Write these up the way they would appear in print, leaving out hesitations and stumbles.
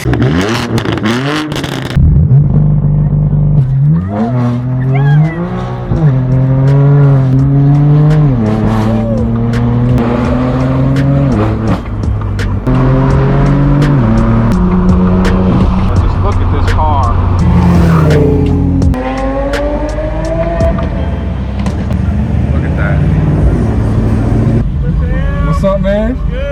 What's up, man? Good.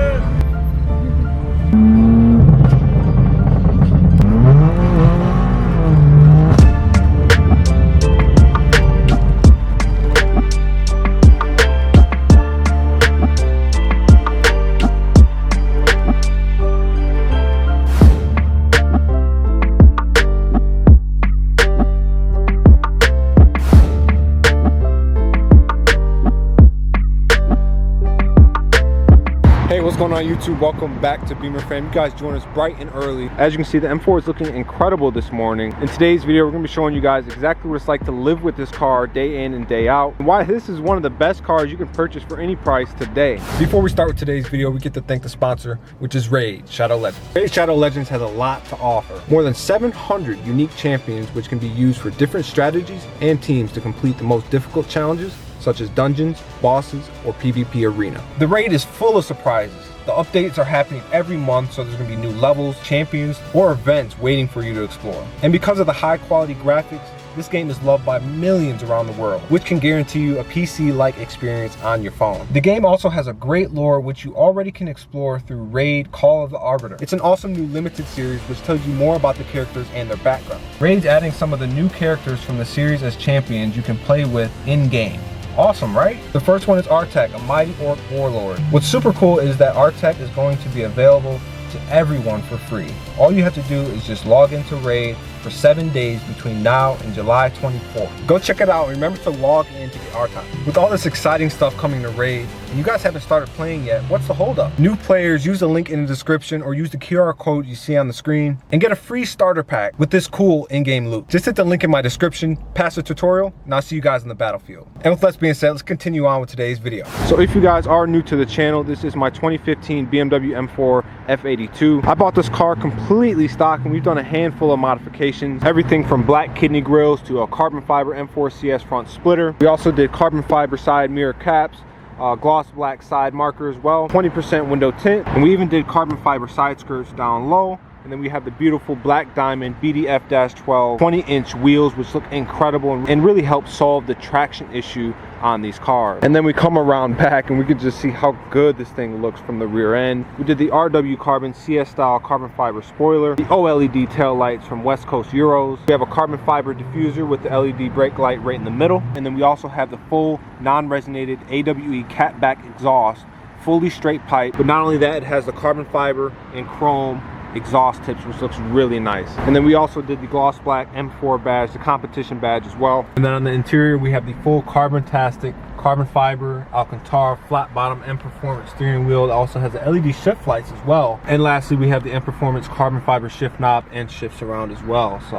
What's going on, YouTube? Welcome back to Beemer Fam. You guys join us bright and early. As you can see, the M4 is looking incredible this morning. In today's video, we're going to be showing you guys exactly what it's like to live with this car day in and day out, and why this is one of the best cars you can purchase for any price today. Before we start with today's video, we get to thank the sponsor, which is Raid Shadow Legends. Raid Shadow Legends has a lot to offer. More than 700 unique champions which can be used for different strategies and teams to complete the most difficult challenges, such as dungeons, bosses, or PvP arena. The raid is full of surprises. The updates are happening every month, so there's gonna be new levels, champions, or events waiting for you to explore. And because of the high quality graphics, this game is loved by millions around the world, which can guarantee you a PC-like experience on your phone. The game also has a great lore which you already can explore through Raid Call of the Arbiter. It's an awesome new limited series which tells you more about the characters and their background. Raid's adding some of the new characters from the series as champions you can play with in-game. Awesome, right? The first one is Artek, a mighty orc warlord. What's super cool is that Artek is going to be available to everyone for free. All you have to do is just log into Raid for 7 days between now and July 24th. Go check it out and remember to log in to get Artek. With all this exciting stuff coming to Raid, and you guys haven't started playing yet, what's the holdup? New players, use the link in the description or use the QR code you see on the screen and get a free starter pack with this cool in-game loot. Just hit the link in my description, pass the tutorial, and I'll see you guys in the battlefield. And with that being said, let's continue on with today's video. So if you guys are new to the channel, this is my 2015 BMW M4 F82. I bought this car completely stock and we've done a handful of modifications. Everything from black kidney grills to a carbon fiber M4 CS front splitter. We also did carbon fiber side mirror caps, gloss black side marker as well, 20% window tint, and we even did carbon fiber side skirts down low. And then we have the beautiful Blaque Diamond BDF-12 20-inch wheels, which look incredible and really help solve the traction issue on these cars. And then we come around back and we can just see how good this thing looks from the rear end. We did the RW Carbon CS style carbon fiber spoiler, the OLED tail lights from West Coast Euros. We have a carbon fiber diffuser with the LED brake light right in the middle. And then we also have the full non-resonated AWE catback exhaust, fully straight pipe. But not only that, it has the carbon fiber and chrome exhaust tips, which looks really nice. And then we also did the gloss black M4 badge, the competition badge as well. And then on the interior we have the full Carbontastic carbon fiber Alcantara flat bottom M Performance steering wheel. It also has the LED shift lights as well. And lastly, we have the M Performance carbon fiber shift knob and shift surround as well. So,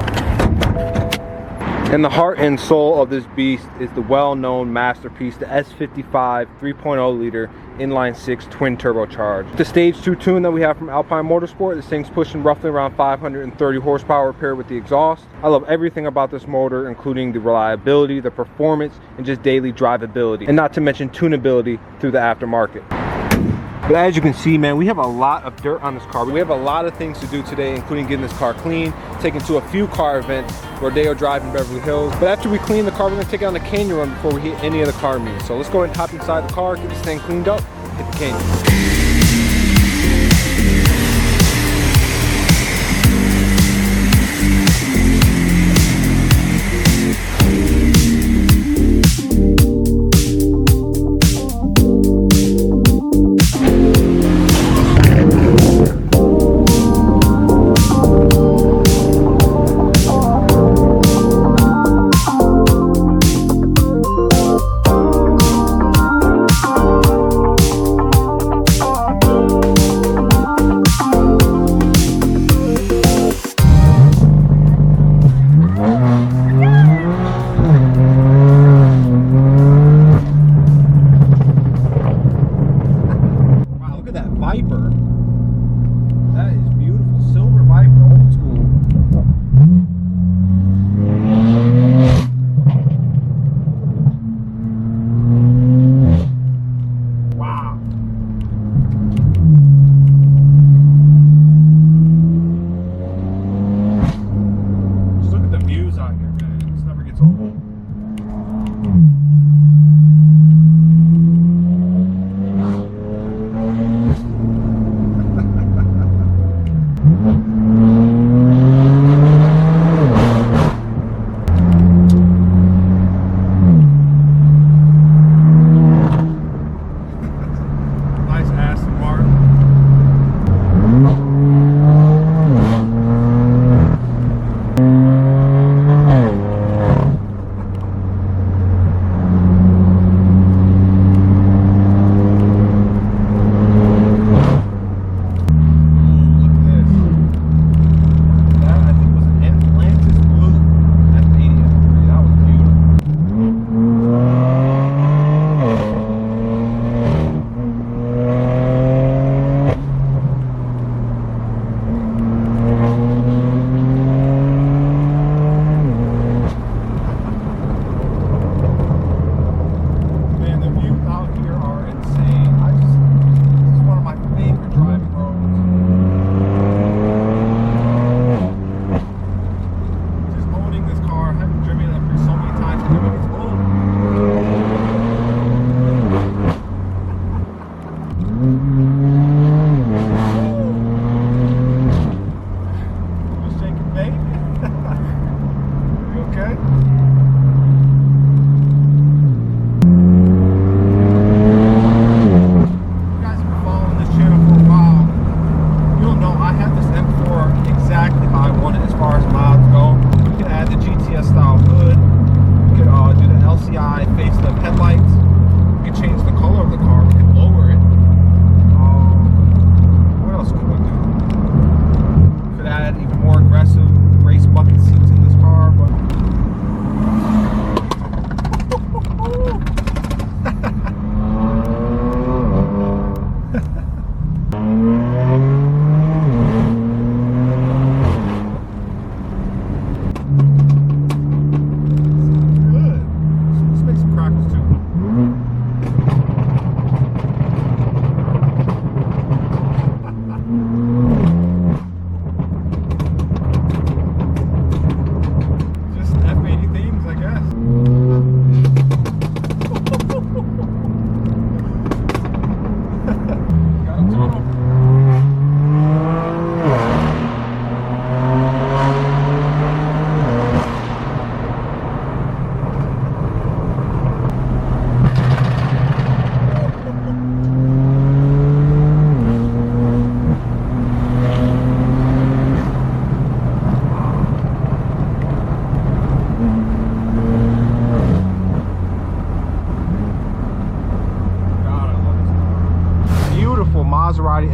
and the heart and soul of this beast is the well-known masterpiece, the S55 3.0 liter inline 6 twin turbocharged. The stage 2 tune that we have from Alpine Motorsport, this thing's pushing roughly around 530 horsepower paired with the exhaust. I love everything about this motor, including the reliability, the performance, and just daily drivability, and not to mention tunability through the aftermarket. But as you can see, man, we have a lot of dirt on this car. We have a lot of things to do today, including getting this car clean, taken to a few car events, Rodeo Drive in Beverly Hills. But after we clean the car, we're gonna take it on the canyon run before we hit any of the car meets. So let's go ahead and hop inside the car, get this thing cleaned up, hit the canyon.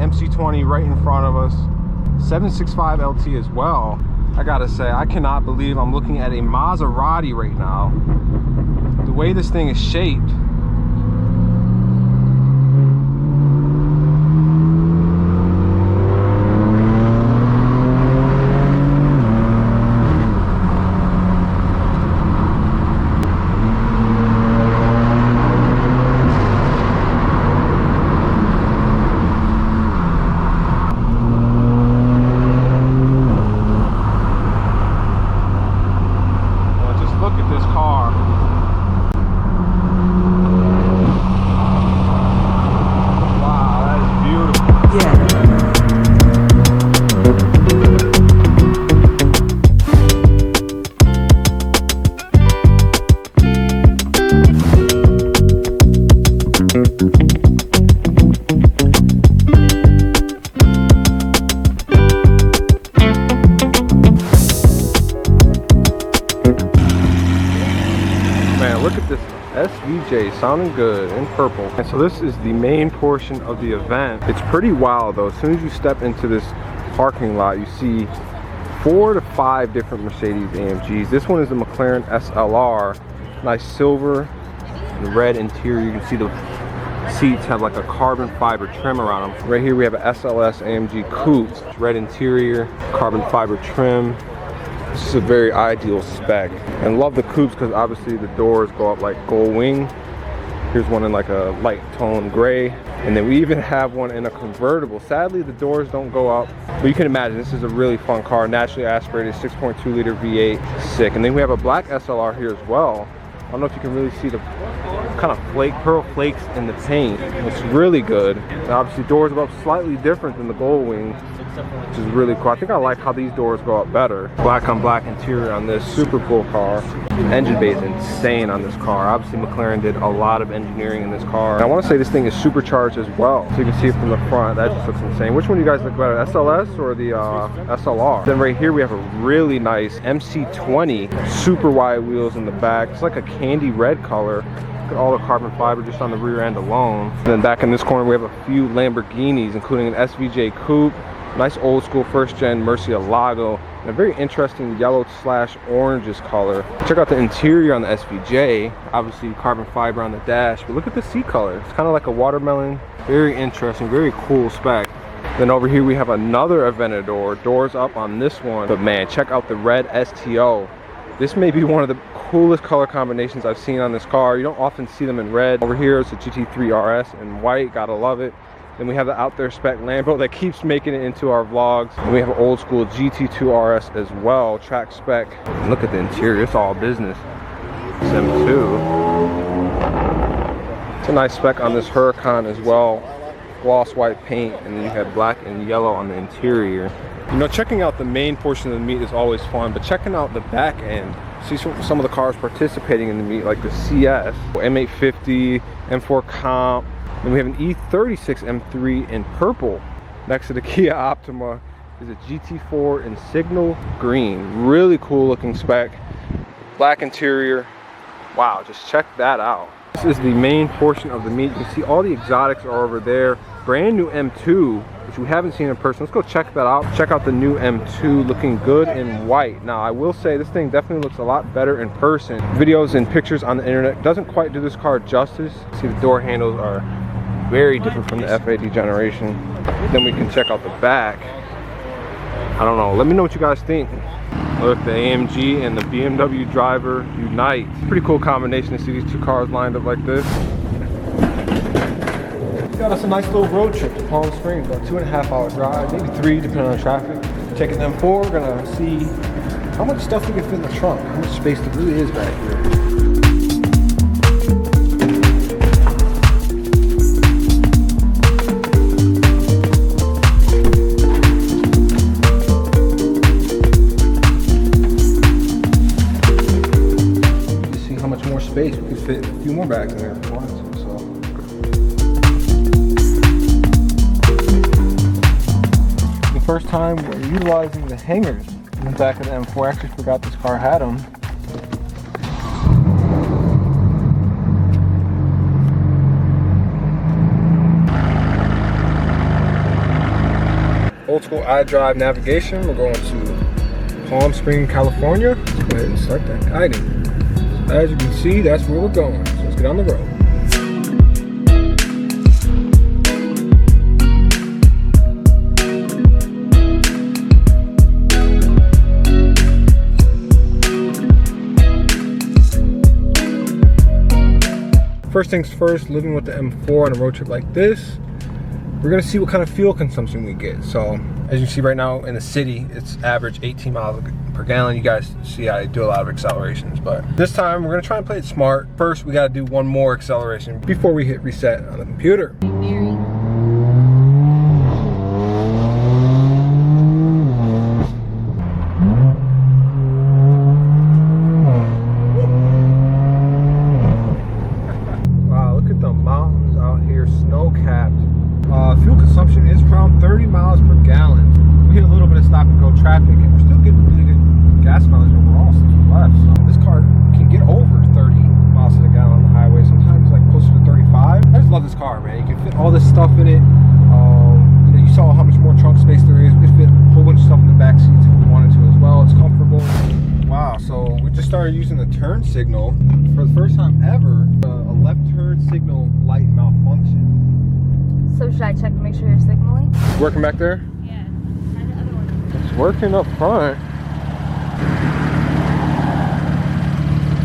MC20 right in front of us. 765 LT as well. I gotta say, I cannot believe I'm looking at a Maserati right now. The way this thing is shaped. Look at this SVJ sounding good in purple. And so this is the main portion of the event. It's pretty wild though. As soon as you step into this parking lot, you see 4 to 5 different Mercedes AMGs. This one is the McLaren SLR. Nice silver and red interior. You can see the seats have like a carbon fiber trim around them. Right here we have a SLS AMG Coupe. Red interior, carbon fiber trim. This is a very ideal spec. And love the coupes because obviously the doors go up like gold wing. Here's one in like a light tone gray. And then we even have one in a convertible. Sadly, the doors don't go up. But you can imagine this is a really fun car. Naturally aspirated 6.2 liter V8. Sick. And then we have a black SLR here as well. I don't know if you can really see the kind of pearl flakes in the paint. It's really good. And obviously doors go up slightly different than the gold wing, which is really cool. I think I like how these doors go up better. Black on black interior on this super cool car. Engine bay is insane on this car. Obviously McLaren did a lot of engineering in this car. And I want to say this thing is supercharged as well. So you can see it from the front. That just looks insane. Which one do you guys like better, SLS or the SLR? Then right here we have a really nice MC20. Super wide wheels in the back. It's like a candy red color. Look at all the carbon fiber just on the rear end alone. And then back in this corner we have a few Lamborghinis, including an SVJ Coupe. Nice old school first gen Murcielago, and a very interesting yellow slash oranges color. Check out the interior on the SVJ. Obviously carbon fiber on the dash, but look at the seat color. It's kind of like a watermelon. Very interesting, very cool spec. Then over here we have another Aventador. Doors up on this one, but man, check out the red STO. This may be one of the coolest color combinations I've seen on this car. You don't often see them in red. Over here is a GT3 RS in white, gotta love it. Then we have the out there spec Lambo that keeps making it into our vlogs. And we have an old school GT2 RS as well, track spec. And look at the interior, it's all business. M2. It's a nice spec on this Huracan as well. Gloss white paint, and then you have black and yellow on the interior. You know, checking out the main portion of the meet is always fun, but checking out the back end, see some of the cars participating in the meet, like the CS, M850, M4 Comp. Then we have an E36 M3 in purple. Next to the Kia Optima is a GT4 in signal green. Really cool looking spec. Black interior. Wow, just check that out. This is the main portion of the meet. You can see all the exotics are over there. Brand new M2, which we haven't seen in person. Let's go check that out. Check out the new M2, looking good in white. Now, I will say this thing definitely looks a lot better in person. Videos and pictures on the internet doesn't quite do this car justice. See, the door handles are very different from the F80 generation. Then we can check out the back. I don't know, let me know what you guys think. Look, the AMG and the BMW driver unite. Pretty cool combination to see these two cars lined up like this. Got us a nice little road trip to Palm Springs, about 2.5 hour drive, maybe 3 depending on traffic. Taking M4, we're gonna see how much stuff we can fit in the trunk, how much space there really is back here. Space, we could fit a few more bags in there if we wanted to, so. The first time we're utilizing the hangers in the back of the M4. I actually forgot this car had them. school iDrive navigation. We're going to Palm Springs, California. Let's go ahead and start that guiding. So as you can see, that's where we're going. So let's get on the road. First things first, living with the M4 on a road trip like this, we're gonna see what kind of fuel consumption we get. So as you see right now in the city, it's average 18 miles per gallon. You guys see I do a lot of accelerations, but this time we're gonna try and play it smart. First, we gotta do one more acceleration before we hit reset on the computer. Fuel consumption is around 30 miles per gallon. We hit a little bit of stop and go traffic, and we're still getting really good gas mileage overall since we left. So this car can get over 30 miles to the gallon on the highway, sometimes like closer to 35. I just love this car, man. You can fit all this stuff in it. You know, you saw how much more trunk space there is. We could fit a whole bunch of stuff in the back seats if we wanted to as well. It's comfortable. Wow, so we just started using the turn signal for the first time ever. A left turn signal light malfunction. So should I check to make sure you're signaling? Working back there? Yeah. And the other one. It's working up front.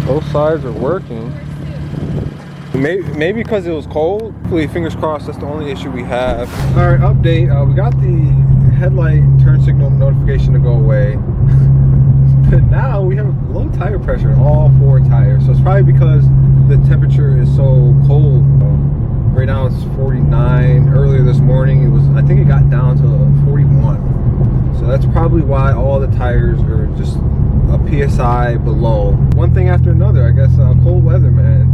Both sides are working. Maybe because it was cold. Hopefully, fingers crossed, that's the only issue we have. All right, update. We got the headlight turn signal notification to go away. But now we have low tire pressure in all 4 tires. So it's probably because the temperature is so cold. Right now it's 49. Earlier this morning it was, I think it got down to 41. So that's probably why all the tires are just a PSI below. One thing after another, I guess. Cold weather, man.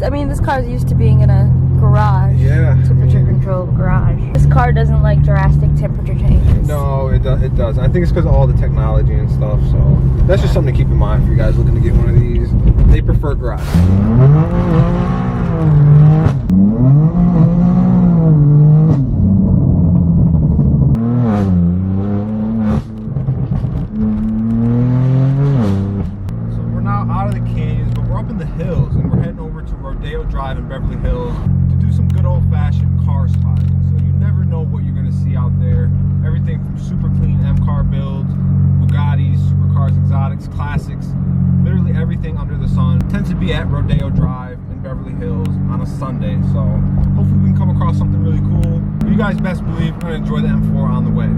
I mean, this car's used to being in a garage. Yeah. Temperature controlled garage. This car doesn't like drastic temperature changes. No, it doesn't. I think it's because of all the technology and stuff. So that's just something to keep in mind for you guys looking to get one of these. They prefer garage. Drive in Beverly Hills to do some good old-fashioned car spotting. So you never know what you're going to see out there. Everything from super clean M-car builds, Bugattis, supercars, exotics, classics, literally everything under the sun. It tends to be at Rodeo Drive in Beverly Hills on a Sunday. So hopefully we can come across something really cool. But you guys best believe we're going to enjoy the M4 on the way.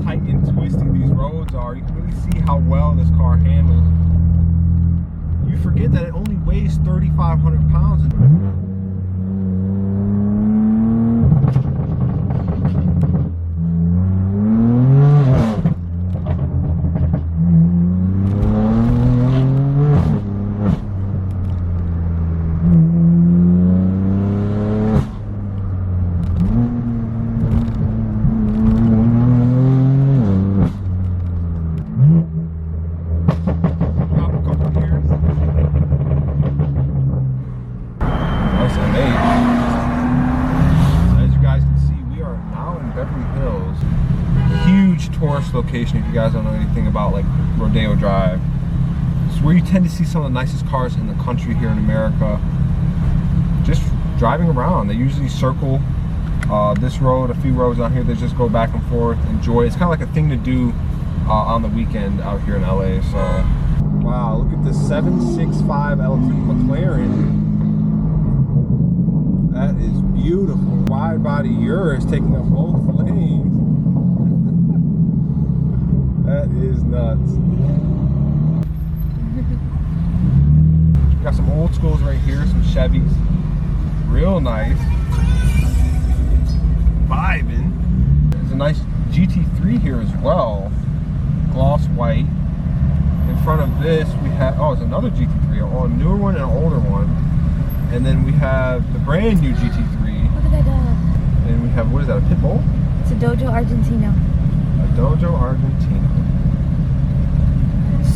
Tight and twisty these roads are, you can really see how well this car handles. You forget that it only weighs 3,500 pounds. Tourist location. If you guys don't know anything about like Rodeo Drive, it's where you tend to see some of the nicest cars in the country here in America just driving around. They usually circle this road, a few roads out here. They just go back and forth, enjoy. It's kind of like a thing to do on the weekend out here in LA. So wow, look at this 765 LT McLaren. That is beautiful. Wide body Urus taking up both lanes. That is nuts. Got some old schools right here, some Chevys. Real nice. Vibing. There's a nice GT3 here as well. Gloss white. In front of this we have, oh, it's another GT3. A newer one and an older one. And then we have the brand new GT3. Look at that dog. And we have, what is that, a pit bull? It's a Dojo Argentino. A Dojo Argentino.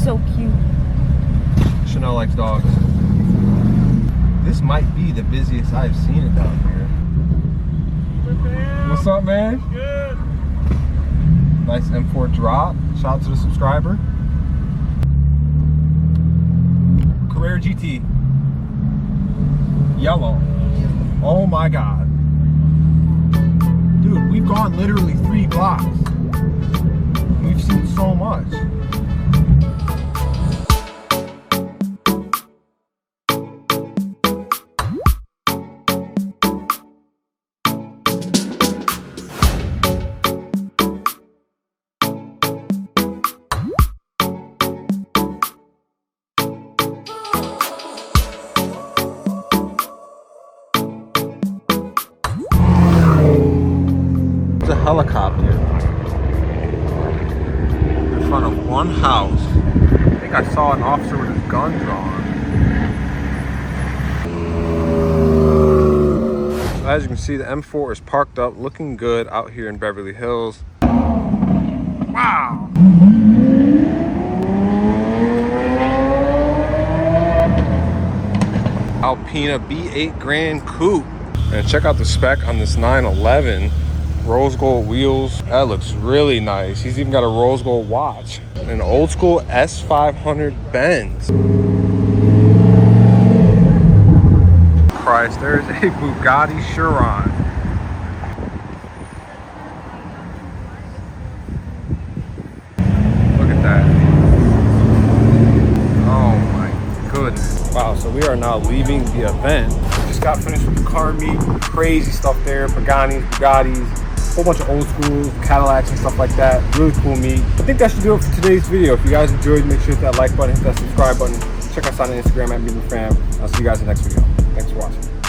So cute. Chanel likes dogs. This might be the busiest I've seen it down here. What's up, man? Good. Nice M4 drop. Shout out to the subscriber. Carrera GT. Yellow. Oh my God. Dude, we've gone literally 3 blocks. We've seen so much. It's a helicopter in front of one house. I think I saw an officer with his gun drawn. So as you can see, the M4 is parked up, looking good out here in Beverly Hills. Wow! Alpine B8 Grand Coupe. And check out the spec on this 911. Rose gold wheels. That looks really nice. He's even got a rose gold watch. An old school S500 Benz. Christ, there's a Bugatti Chiron. Look at that. Oh my goodness. Wow, so we are now leaving the event. Just got finished with the car meet. Crazy stuff there. Pagani's, Bugattis, a whole bunch of old school Cadillacs and stuff like that. Really cool meet. I think that should do it for today's video. If you guys enjoyed, make sure to hit that like button, hit that subscribe button. Check us out on Instagram at Beemer Fam. I'll see you guys in the next video. Thanks for watching.